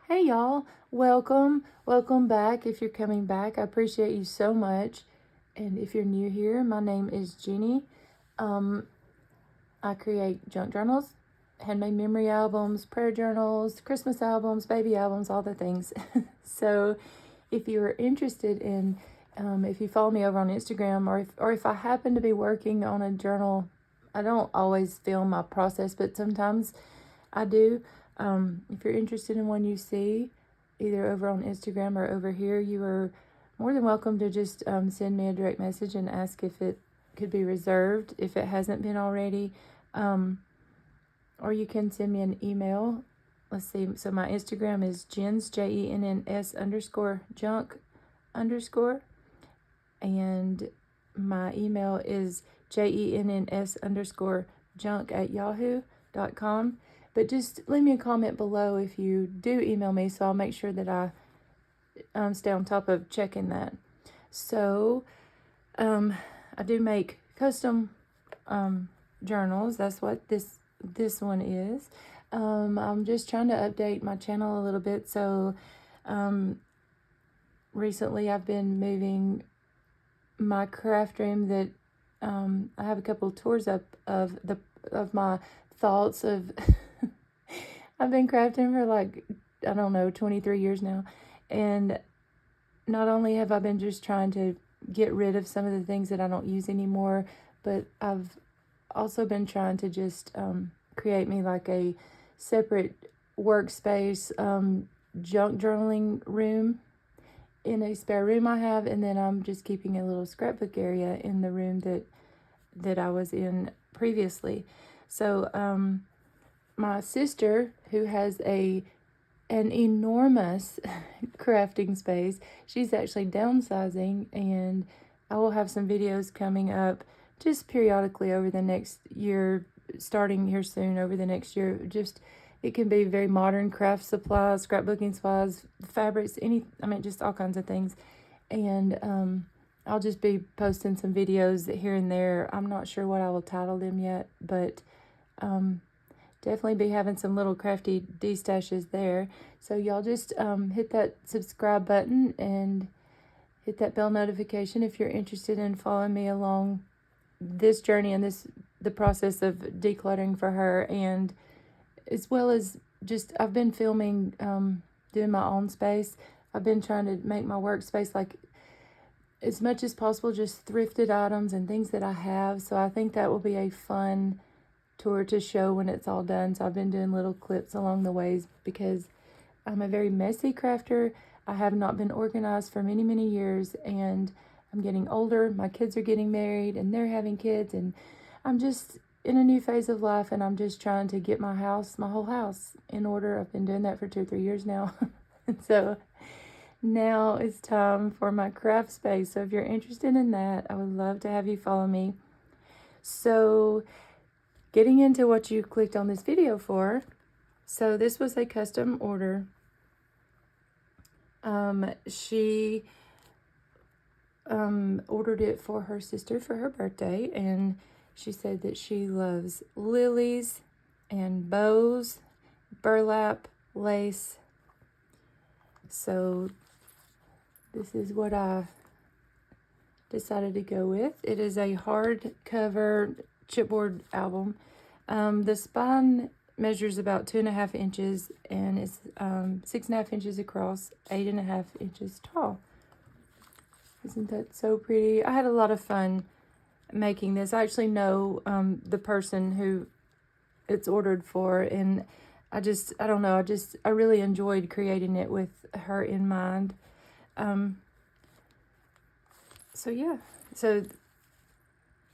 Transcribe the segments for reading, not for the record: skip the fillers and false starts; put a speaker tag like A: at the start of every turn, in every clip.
A: Hey y'all, welcome back. If you're coming back, I appreciate you so much. And if you're new here, my name is Jeannie. I create junk journals, handmade memory albums, prayer journals, Christmas albums, baby albums, all the things. So if you're interested in, if you follow me over on Instagram, or if I happen to be working on a journal, I don't always film my process, but sometimes I do. If you're interested in one you see, either over on Instagram or over here, you are more than welcome to just send me a direct message and ask if it could be reserved, if it hasn't been already. Or you can send me an email. Let's see. So my Instagram is Jens, JENNS _junk_. And my email is JENNS_junk@yahoo.com. But just leave me a comment below if you do email me, so I'll make sure that I stay on top of checking that. So I do make custom journals. That's what this one is. I'm just trying to update my channel a little bit. So recently I've been moving my craft room that I have a couple of tours up of my thoughts of I've been crafting for like, I don't know, 23 years now. And not only have I been just trying to get rid of some of the things that I don't use anymore, but I've also been trying to just create me like a separate workspace, junk journaling room in a spare room I have. And then I'm just keeping a little scrapbook area in the room that I was in previously. So my sister, who has an enormous crafting space, she's actually downsizing, and I will have some videos coming up just periodically over the next year, starting here soon over the next year. Just, it can be very modern craft supplies, scrapbooking supplies, fabrics, just all kinds of things. And I'll just be posting some videos here and there. I'm not sure what I will title them yet, but definitely be having some little crafty de-stashes there. So y'all just hit that subscribe button and hit that bell notification if you're interested in following me along this journey and the process of decluttering for her. And as well as just, I've been filming, doing my own space. I've been trying to make my workspace like as much as possible just thrifted items and things that I have. So I think that will be a fun tour to show when it's all done. So I've been doing little clips along the ways because I'm a very messy crafter. I have not been organized for many, many years, and I'm getting older. My kids are getting married and they're having kids, and I'm just in a new phase of life, and I'm just trying to get my whole house in order. I've been doing that for 2 or 3 years now. And so now it's time for my craft space. So if you're interested in that, I would love to have you follow me. So getting into what you clicked on this video for. So this was a custom order. She ordered it for her sister for her birthday, and she said that she loves lilies and bows, burlap, lace. So this is what I decided to go with. It is a hardcover chipboard album. The spine measures about 2.5 inches, and it's 6.5 inches across, 8.5 inches tall. Isn't that so pretty? I had a lot of fun making this. I actually know the person who it's ordered for, and I don't know, I really enjoyed creating it with her in mind. So yeah, so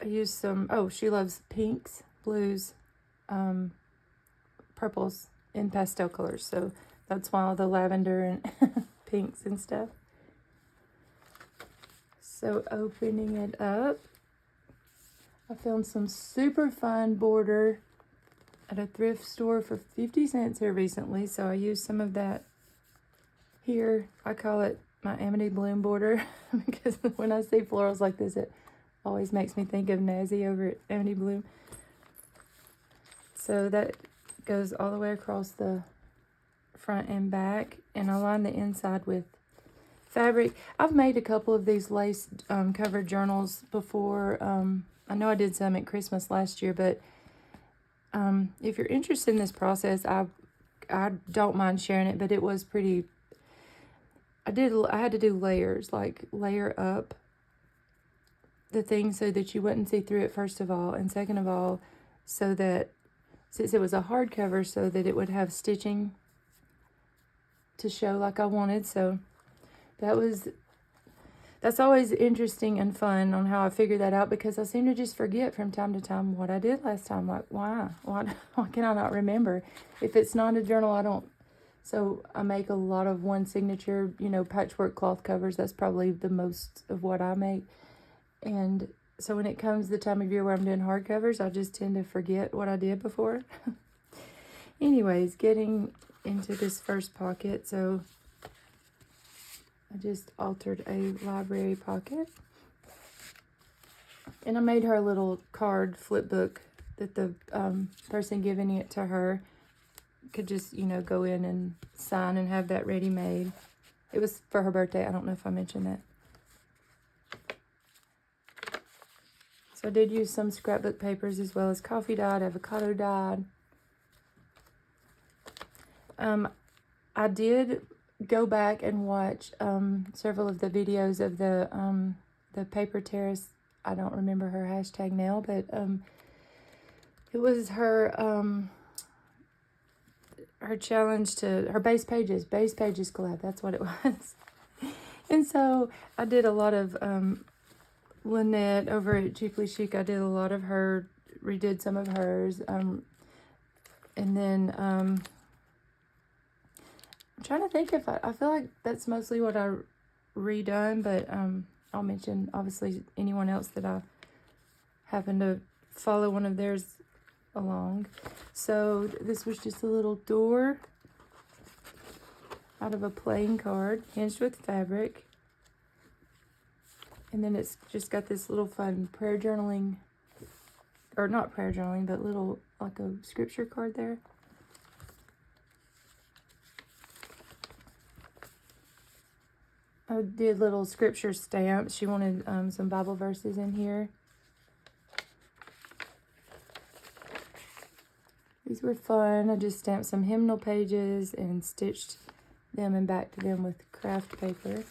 A: I used some, she loves pinks, blues, purples, and pastel colors. So that's why all the lavender and pinks and stuff. So opening it up, I found some super fun border at a thrift store for 50 cents here recently. So I used some of that here. I call it my Amity Bloom border because when I see florals like this, it always makes me think of Nazi over at Amity Bloom. So that goes all the way across the front and back, and I line the inside with fabric. I've made a couple of these lace covered journals before. I know I did some at Christmas last year, but if you're interested in this process, I don't mind sharing it, but it was pretty, I had to do layers, like layer up the thing so that you wouldn't see through it, first of all, and second of all, so that since it was a hardcover, so that it would have stitching to show like I wanted. So that's always interesting and fun on how I figured that out, because I seem to just forget from time to time what I did last time. Like, why can I not remember? If it's not a journal, I don't. So I make a lot of one signature, patchwork cloth covers. That's probably the most of what I make. And so when it comes the time of year where I'm doing hardcovers, I just tend to forget what I did before. Anyways, getting into this first pocket. So I just altered a library pocket. And I made her a little card flip book that the person giving it to her could just, go in and sign and have that ready made. It was for her birthday. I don't know if I mentioned that. So I did use some scrapbook papers as well as coffee dyed, avocado dyed. I did go back and watch several of the videos of the paper terrace. I don't remember her hashtag now, but it was her her challenge to her base pages collab. That's what it was. And so I did a lot of Lynette over at Cheaply Chic. I did a lot of her, redid some of hers, and then I'm trying to think if I feel like that's mostly what I redone, but I'll mention obviously anyone else that I happen to follow one of theirs along. So this was just a little door out of a plain card, hinged with fabric. And then it's just got this little fun prayer journaling, or not prayer journaling, but little, like a scripture card there. I did little scripture stamps. She wanted some Bible verses in here. These were fun. I just stamped some hymnal pages and stitched them and backed them with craft paper,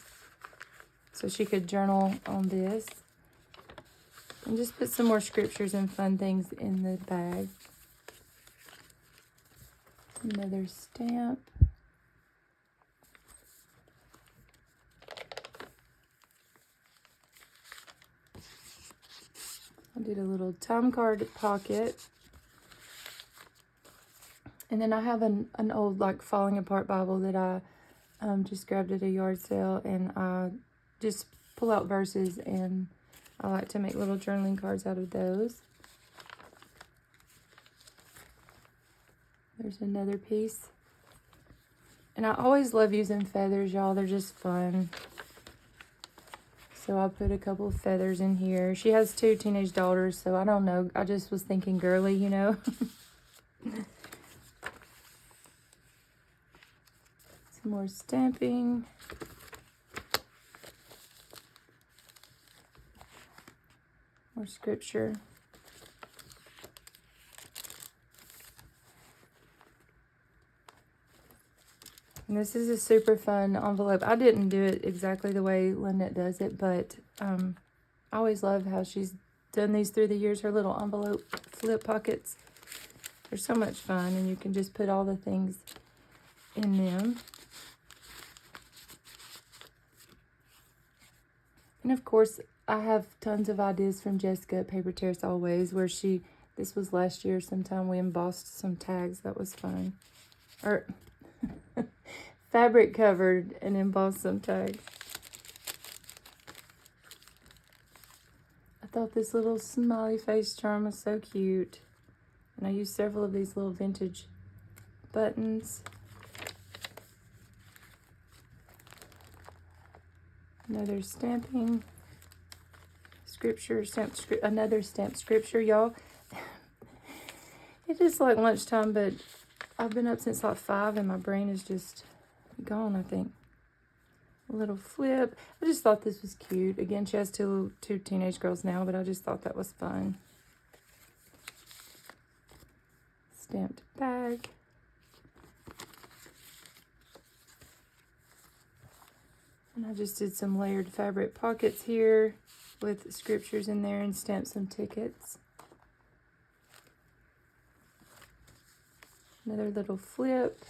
A: so she could journal on this. And just put some more scriptures and fun things in the bag. Another stamp. I did a little time card pocket. And then I have an old, like, falling apart Bible that I just grabbed at a yard sale, and I just pull out verses, and I like to make little journaling cards out of those. There's another piece. And I always love using feathers, y'all. They're just fun. So I put a couple of feathers in here. She has 2 teenage daughters, so I don't know. I just was thinking girly, Some more stamping. More scripture. And this is a super fun envelope. I didn't do it exactly the way Lynette does it, but I always love how she's done these through the years. Her little envelope flip pockets. They're so much fun, and you can just put all the things in them. And of course, I have tons of ideas from Jessica at Paper Terrace Always, where this was last year sometime, we embossed some tags. That was fun. Or fabric covered and embossed some tags. I thought this little smiley face charm was so cute. And I used several of these little vintage buttons. Another stamping. Scripture, another stamped scripture, y'all. It is like lunchtime, but I've been up since like 5 and my brain is just gone, I think. A little flip. I just thought this was cute. Again, she has two teenage girls now, but I just thought that was fun. Stamped bag. And I just did some layered fabric pockets here with scriptures in there and stamped some tickets. Another little flip.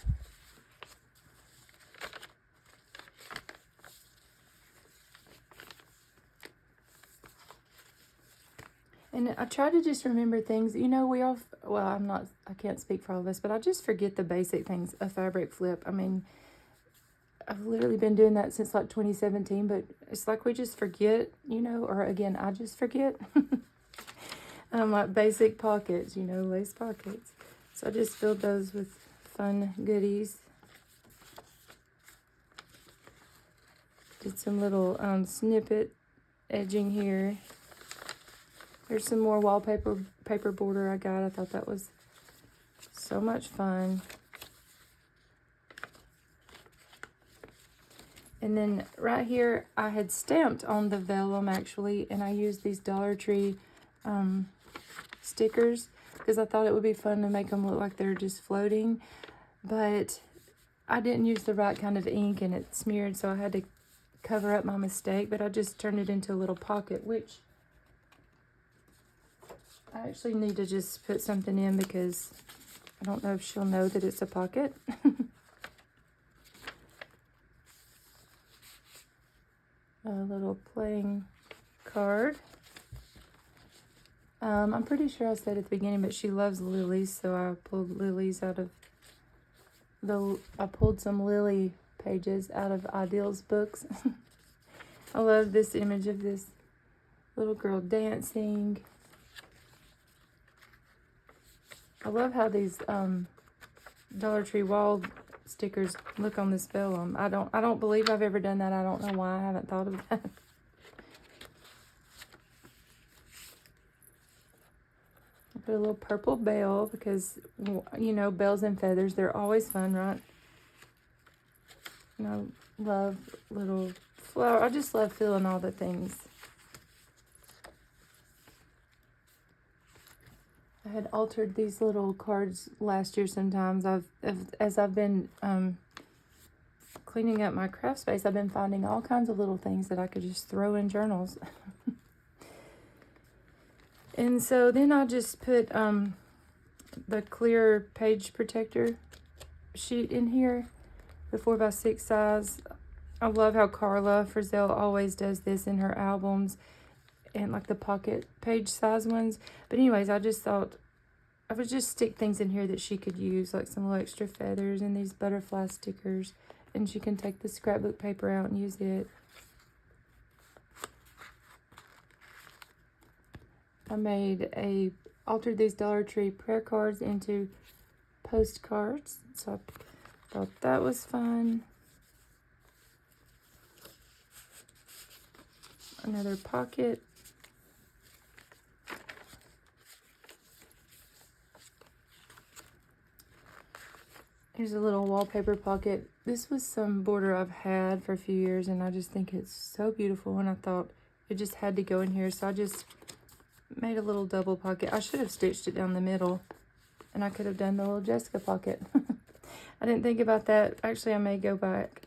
A: And I try to just remember things, you know, I can't speak for all of us, but I just forget the basic things, a fabric flip. I mean, I've literally been doing that since like 2017, but it's like we just forget, you know, or again, I just forget. Like basic pockets, you know, lace pockets. So I just filled those with fun goodies. Did some little snippet edging here. There's some more paper border I got. I thought that was so much fun. And then right here, I had stamped on the vellum actually, and I used these Dollar Tree stickers because I thought it would be fun to make them look like they're just floating. But I didn't use the right kind of ink and it smeared, so I had to cover up my mistake. But I just turned it into a little pocket, which I actually need to just put something in because I don't know if she'll know that it's a pocket. A little playing card. I'm pretty sure I said at the beginning, but she loves lilies, so I pulled lilies out of I pulled some lily pages out of Ideal's books. I love this image of this little girl dancing. I love how these Dollar Tree wall stickers look on this vellum. I don't believe I've ever done that. I don't know why I haven't thought of that. I put a little purple bell because, you know, bells and feathers, they're always fun, right? And I love little flower. I just love feeling all the things. I had altered these little cards last year sometimes. As I've been cleaning up my craft space, I've been finding all kinds of little things that I could just throw in journals. And so then I just put the clear page protector sheet in here, the 4x6 size. I love how Carla Frizzell always does this in her albums, and like the pocket page size ones. But anyways, I just thought I would just stick things in here that she could use, like some little extra feathers and these butterfly stickers, and she can take the scrapbook paper out and use it. I altered these Dollar Tree prayer cards into postcards, so I thought that was fun. Another pocket. Here's a little wallpaper pocket. This was some border I've had for a few years, and I just think it's so beautiful, and I thought it just had to go in here, so I just made a little double pocket. I should have stitched it down the middle, and I could have done the little Jessica pocket. I didn't think about that. Actually, I may go back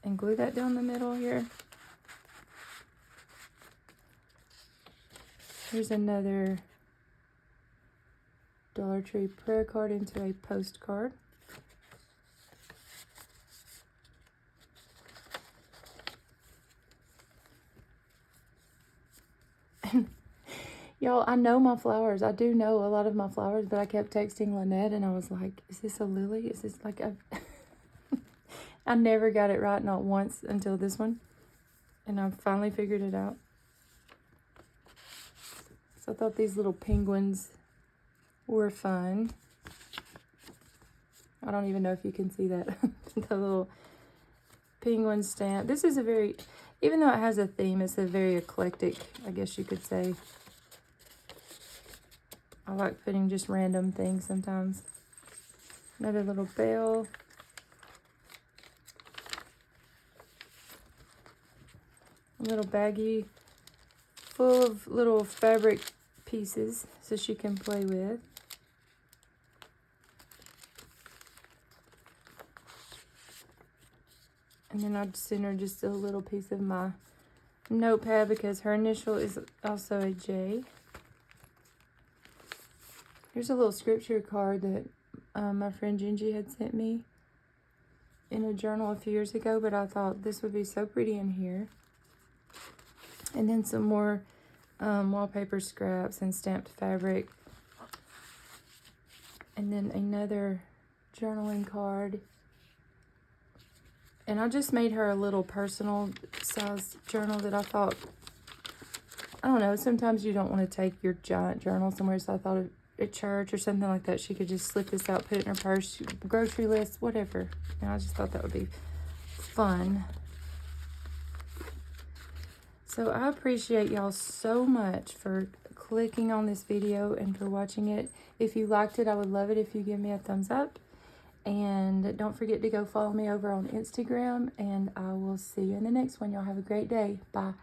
A: and glue that down the middle here. Here's another Dollar Tree prayer card into a postcard. Y'all, I know my flowers. I do know a lot of my flowers, but I kept texting Lynette and I was like, is this a lily? Is this like a... I never got it right, not once until this one. And I finally figured it out. So I thought these little penguins were fun. I don't even know if you can see that. The little penguin stamp. This is a very, even though it has a theme, it's a very eclectic, I guess you could say. I like putting just random things sometimes. Another little bell. A little baggie full of little fabric pieces so she can play with. And then I'd send her just a little piece of my notepad because her initial is also a J. Here's a little scripture card that my friend Gingy had sent me in a journal a few years ago, but I thought this would be so pretty in here. And then some more wallpaper scraps and stamped fabric. And then another journaling card. And I just made her a little personal size journal that I thought, I don't know, sometimes you don't want to take your giant journal somewhere, so I thought at church or something like that, she could just slip this out, put it in her purse, grocery list, whatever. And I just thought that would be fun. So I appreciate y'all so much for clicking on this video and for watching it. If you liked it, I would love it if you give me a thumbs up. And don't forget to go follow me over on Instagram. And I will see you in the next one. Y'all have a great day. Bye.